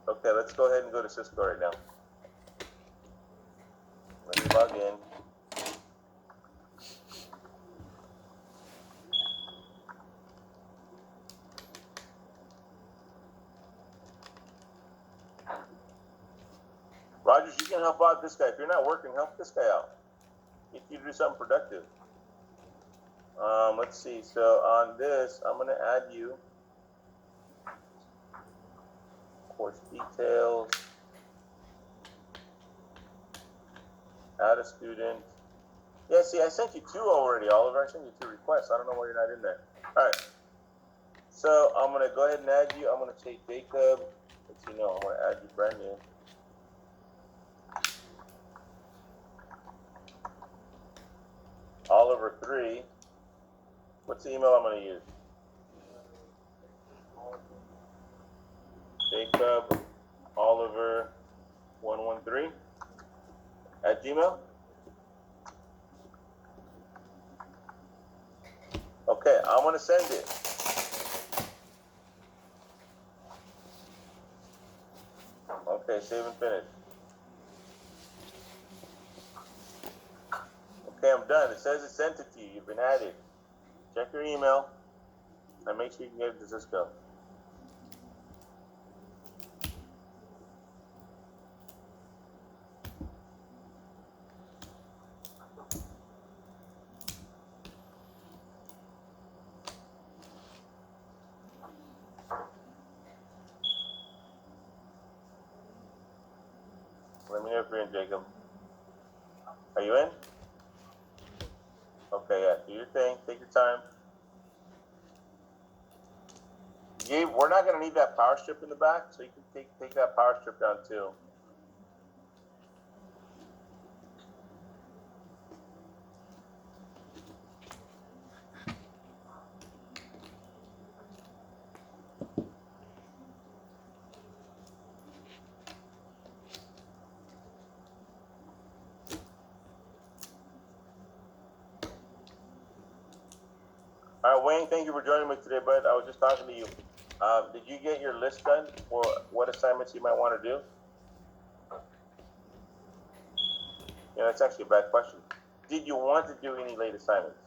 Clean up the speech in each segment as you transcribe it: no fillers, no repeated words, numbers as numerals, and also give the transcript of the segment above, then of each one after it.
Okay, let's go ahead and go to Cisco right now. Let me log in. Rogers, you can help out this guy. If you're not working, help this guy out. If you do something productive. Let's see. So on this, I'm gonna add you. Course details. Add a student. Yeah, see, I sent you two already, Oliver. I sent you two requests. I don't know why you're not in there. All right. So I'm gonna go ahead and add you. I'm gonna take Jacob. Let's see, no, I'm gonna add you brand new. Oliver 3. What's the email I'm gonna use? Jacob Oliver 113 at Gmail. Okay, I'm gonna send it. Okay, save and finish. Okay, I'm done. It says it sent it to you. You've been added. Check your email and make sure you can get it to Cisco. Let me know if you're in, Jacob. Are you in? Okay, yeah, do your thing. Take your time. Gabe, we're not going to need that power strip in the back, so you can take that power strip down too. All right, Wayne, thank you for joining me today, bud. I was just talking to you. Did you get your list done for what assignments you might want to do? Yeah, that's actually a bad question. Did you want to do any late assignments?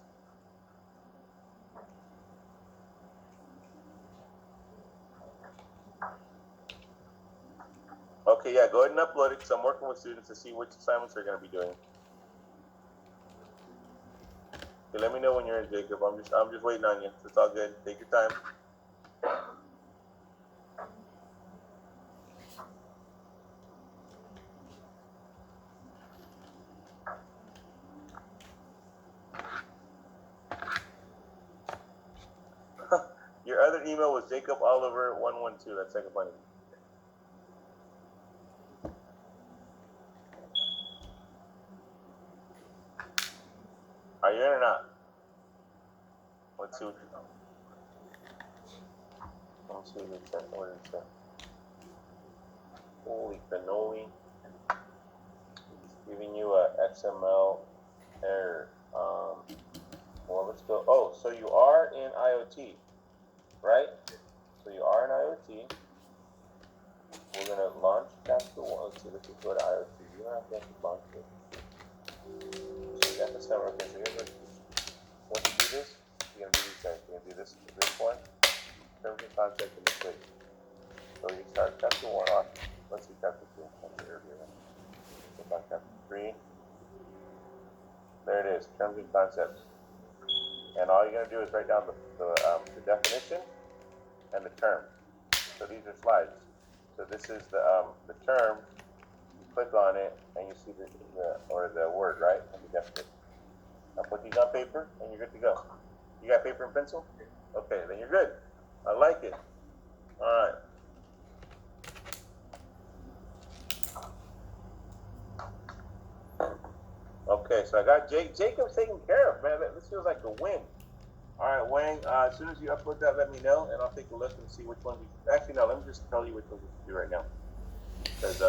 Okay, yeah, go ahead and upload it because I'm working with students to see which assignments they're going to be doing. Okay, let me know when you're in, Jacob. I'm just waiting on you. It's all good. Take your time. Your other email was Jacob Oliver 112. That's second funny. Are you in or not? Let's see what you know. Let's see what it says. What did it say? Holy cannoli. It's giving you a XML error. Well, let's go. Oh, so you are in IoT, right? So you are in IoT. We're going to launch chapter 1. Let's see, let's go to IoT. You don't have to launch it. So you got the summer. Okay, so here's once you do this, you're going to do these things. You're going to do this one. Terms and concept in this way. So you start chapter 1 off. Let's see chapter 2. Go back chapter 3. There it is, terms and concepts. And all you're going to do is write down the definition and the term. So these are slides. So this is the term. You click on it and you see the word, right? And the definition. Now put these on paper and you're good to go. You got paper and pencil? Okay, then you're good. I like it. All right. Okay, so I got Jacob's taken care of, man. This feels like a win. All right, Wayne, as soon as you upload that, let me know, and I'll take a look and see which one we... Actually, no, let me just tell you which one we should do right now. Because